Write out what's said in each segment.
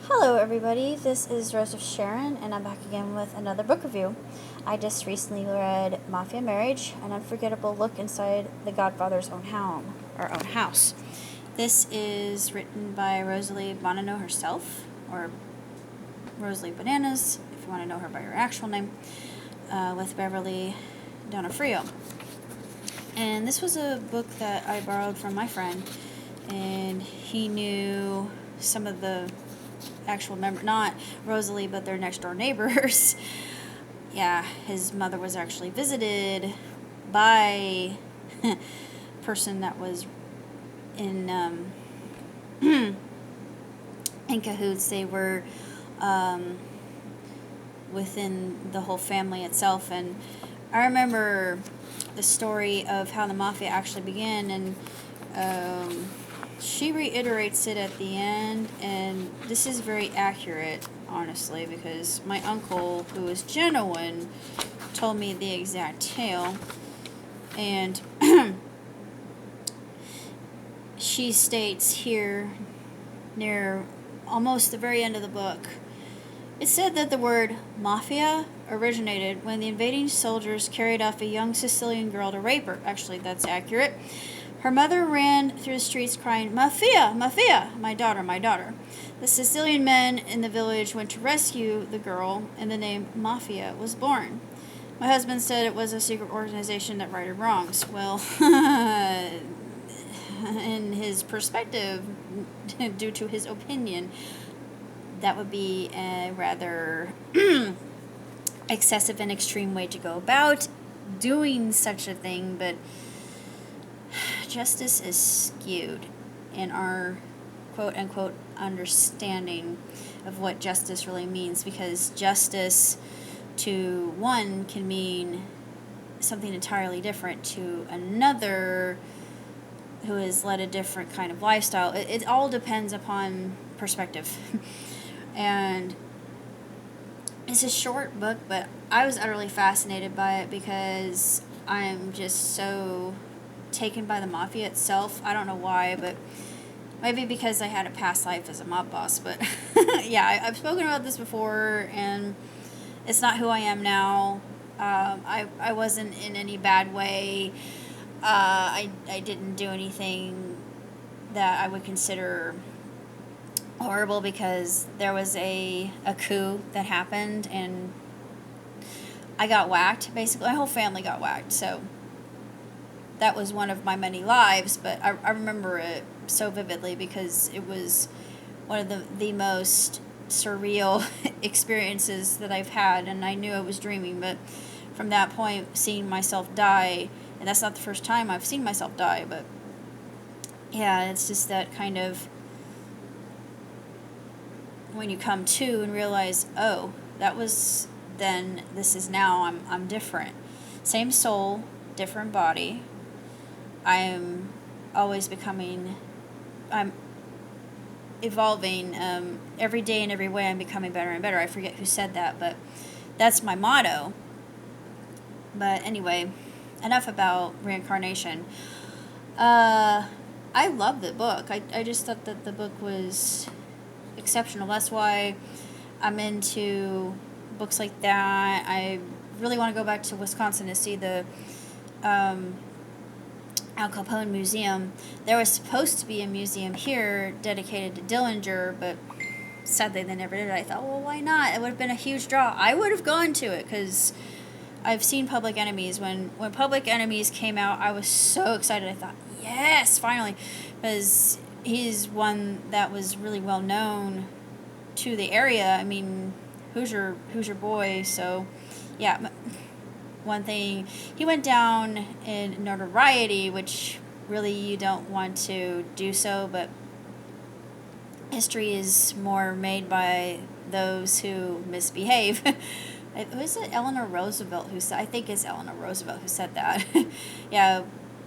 Hello, everybody. This is Rose of Sharon, and I'm back again with another book review. I just recently read Mafia Marriage, an unforgettable look inside the Godfather's own house. This is written by Rosalee Bonano herself, or Rosalee Bananas, if you want to know her by her actual name, with Beverly Donofrio. And this was a book that I borrowed from my friend, and he knew some of the actual member, not Rosalee, but their next door neighbors. Yeah, his mother was actually visited by a person that was in in cahoots. They were within the whole family itself, and I remember the story of how the mafia actually began, and she reiterates it at the end, and this is very accurate, honestly, because my uncle, who is genuine, told me the exact tale, and she states here, near almost the very end of the book, it said that the word mafia originated when the invading soldiers carried off a young Sicilian girl to rape her. Actually, that's accurate. Her mother ran through the streets crying, "Mafia! Mafia! My daughter, my daughter." The Sicilian men in the village went to rescue the girl, and the name Mafia was born. My husband said it was a secret organization that righted wrongs. Well, in his perspective, due to his opinion, that would be a rather excessive and extreme way to go about doing such a thing, but justice is skewed in our quote-unquote understanding of what justice really means, because justice to one can mean something entirely different to another who has led a different kind of lifestyle. It all depends upon perspective. And it's a short book, but I was utterly fascinated by it because I'm just so taken by the mafia itself. I don't know why, but maybe because I had a past life as a mob boss. But yeah, I've spoken about this before, and it's not who I am now. I wasn't in any bad way. I didn't do anything that I would consider horrible, because there was a coup that happened, and I got whacked. Basically, my whole family got whacked. So that was one of my many lives, but I remember it so vividly because it was one of the most surreal experiences that I've had, and I knew I was dreaming, but from that point, seeing myself die, and that's not the first time I've seen myself die, but yeah, it's just that kind of when you come to and realize, oh, that was then, this is now, I'm different. Same soul, different body. I am always becoming, I'm evolving every day in every way. I'm becoming better and better. I forget who said that, but that's my motto. But anyway, enough about reincarnation. I love the book. I just thought that the book was exceptional. That's why I'm into books like that. I really want to go back to Wisconsin to see the Al Capone Museum. There was supposed to be a museum here dedicated to Dillinger, but sadly they never did. I thought, well, why not? It would have been a huge draw. I would have gone to it because I've seen Public Enemies. When Public Enemies came out, I was so excited. I thought, yes, finally, because he's one that was really well known to the area. I mean, who's your boy? So, yeah. One thing, he went down in notoriety, which really you don't want to do so, but history is more made by those who misbehave. Was it Eleanor Roosevelt who said? I think it's Eleanor Roosevelt who said that. Yeah,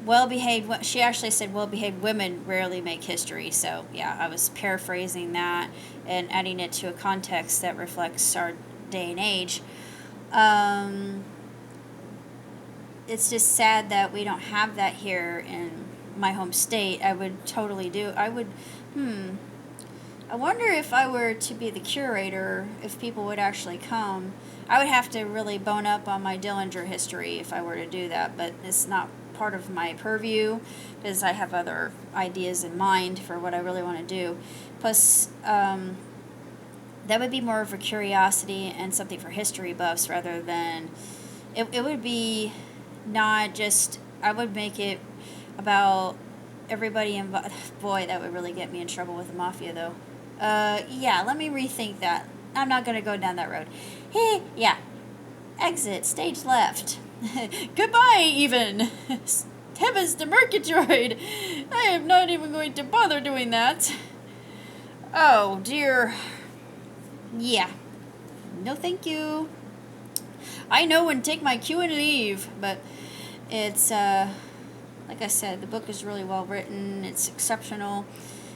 well-behaved. She actually said, "Well-behaved women rarely make history." So yeah, I was paraphrasing that and adding it to a context that reflects our day and age. It's just sad that we don't have that here in my home state. I would totally do. I would I wonder if I were to be the curator, if people would actually come. I would have to really bone up on my Dillinger history if I were to do that, but it's not part of my purview because I have other ideas in mind for what I really want to do. Plus, that would be more of a curiosity and something for history buffs rather than. It would be not just. I would make it about everybody involved. Boy, that would really get me in trouble with the mafia, though. Yeah, let me rethink that. I'm not going to go down that road. Hey, yeah. Exit, stage left. Goodbye, even. Heavens to Murgatroyd. I am not even going to bother doing that. Oh, dear. Yeah. No, thank you. I know when to take my cue and leave, but it's, like I said, the book is really well written. It's exceptional.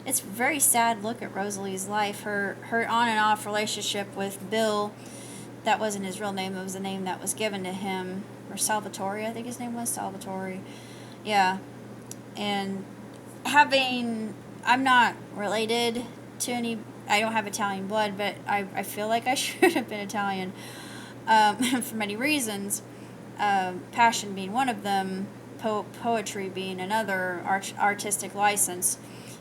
It's a very sad look at Rosalee's life. Her on and off relationship with Bill, that wasn't his real name. It was the name that was given to him. Or Salvatore, I think his name was Salvatore. Yeah. And I'm not related to any, I don't have Italian blood, but I feel like I should have been Italian for many reasons. Passion being one of them, poetry being another, artistic license,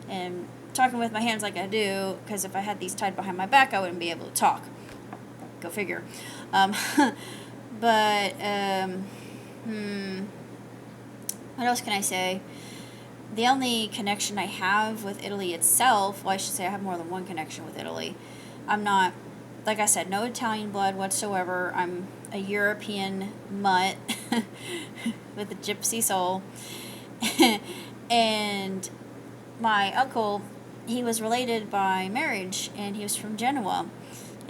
and talking with my hands like I do, because if I had these tied behind my back, I wouldn't be able to talk. Go figure. But, what else can I say? The only connection I have with Italy itself, well, I should say I have more than one connection with Italy. I'm not, like I said, no Italian blood whatsoever. I'm a European mutt with a gypsy soul. And my uncle, he was related by marriage, and he was from Genoa.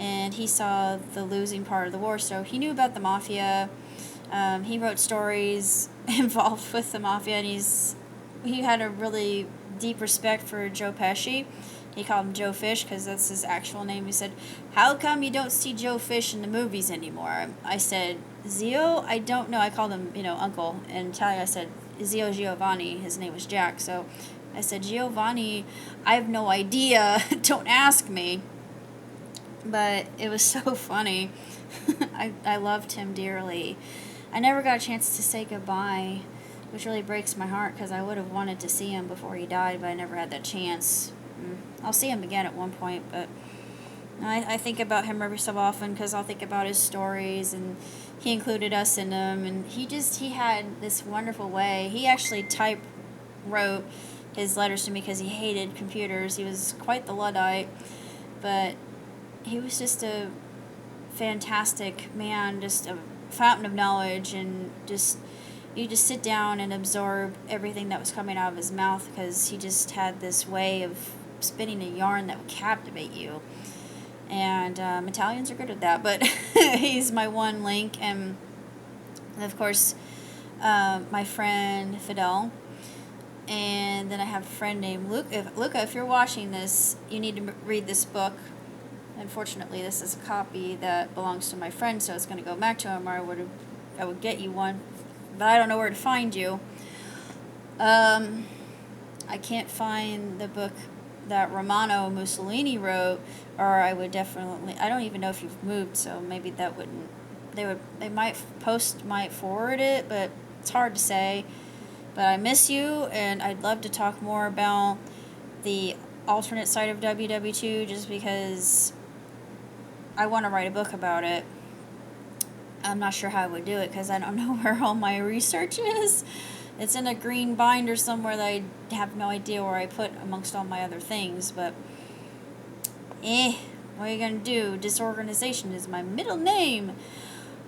And he saw the losing part of the war, so he knew about the mafia. He wrote stories involved with the mafia, and he had a really deep respect for Joe Pesci. He called him Joe Fish because that's his actual name. He said, "How come you don't see Joe Fish in the movies anymore?" I said, "Zio? I don't know." I called him, uncle. In Italian, I said, Zio Giovanni. His name was Jack. So I said, "Giovanni, I have no idea. Don't ask me." But it was so funny. I loved him dearly. I never got a chance to say goodbye, which really breaks my heart because I would have wanted to see him before he died, but I never had that chance. I'll see him again at one point, but I think about him every so often because I'll think about his stories, and he included us in them, and he had this wonderful way. He actually wrote his letters to me because he hated computers. He was quite the Luddite, but he was just a fantastic man, just a fountain of knowledge, and you just sit down and absorb everything that was coming out of his mouth because he just had this way of spinning a yarn that would captivate you. And Italians are good at that, but he's my one link. And of course, my friend Fidel. And then I have a friend named Luca, if you're watching this, you need to read this book. Unfortunately, this is a copy that belongs to my friend, so it's going to go back to him, or I would get you one. But I don't know where to find you. I can't find the book that Romano Mussolini wrote, or I would definitely. I don't even know if you've moved, so maybe that wouldn't. They might forward it, but it's hard to say. But I miss you, and I'd love to talk more about the alternate side of WW2, just because I want to write a book about it. I'm not sure how I would do it because I don't know where all my research is. It's in a green binder somewhere that I have no idea where I put amongst all my other things. But, what are you going to do? Disorganization is my middle name.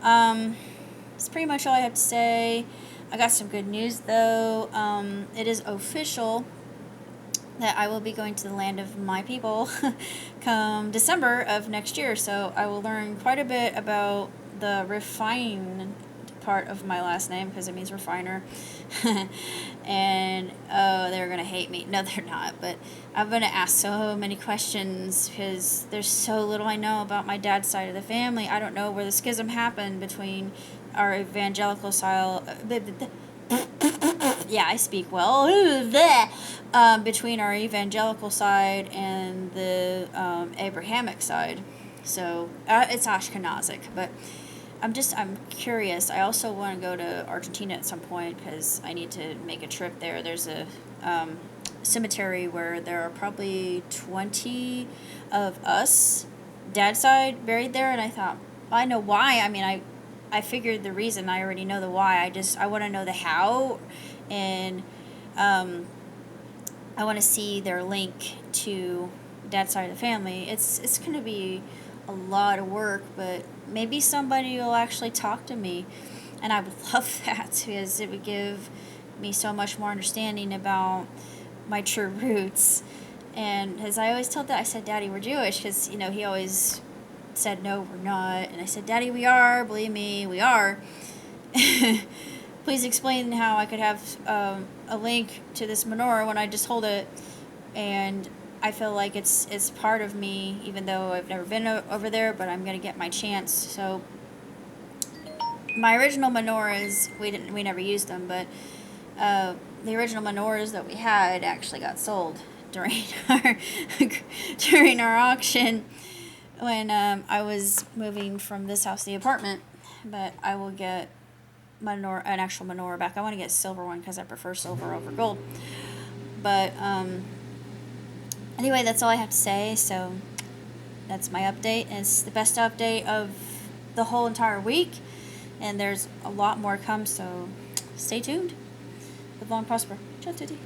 That's pretty much all I have to say. I got some good news, though. It is official that I will be going to the land of my people come December of next year. So I will learn quite a bit about the refined part of my last name because it means refiner. And they're gonna hate me. No, they're not, but I'm gonna ask so many questions because there's so little I know about my dad's side of the family. I don't know where the schism happened between our evangelical style yeah, I speak well. Between our evangelical side and the Abrahamic side. So it's Ashkenazic, but I'm curious. I also want to go to Argentina at some point because I need to make a trip there. There's a cemetery where there are probably 20 of us, dad's side, buried there, and I thought, well, I know why. I mean, I figured the reason. I already know the why. I want to know the how, and I want to see their link to dad's side of the family. It's going to be a lot of work, but maybe somebody will actually talk to me, and I would love that because it would give me so much more understanding about my true roots. And as I always told that, I said, Daddy, we're Jewish, because he always said, no, we're not, and I said, Daddy, we are. Believe me, we are. Please explain how I could have a link to this menorah when I just hold it, and I feel like it's part of me, even though I've never been over there, but I'm gonna get my chance. So my original menorahs, we never used them, but the original menorahs that we had actually got sold during our during our auction when I was moving from this house to the apartment. But I will get an actual menorah back. I want to get a silver one because I prefer silver over gold. But anyway, that's all I have to say. So that's my update. And it's the best update of the whole entire week. And there's a lot more to come, so stay tuned. Live long, prosper. Ciao, tutti.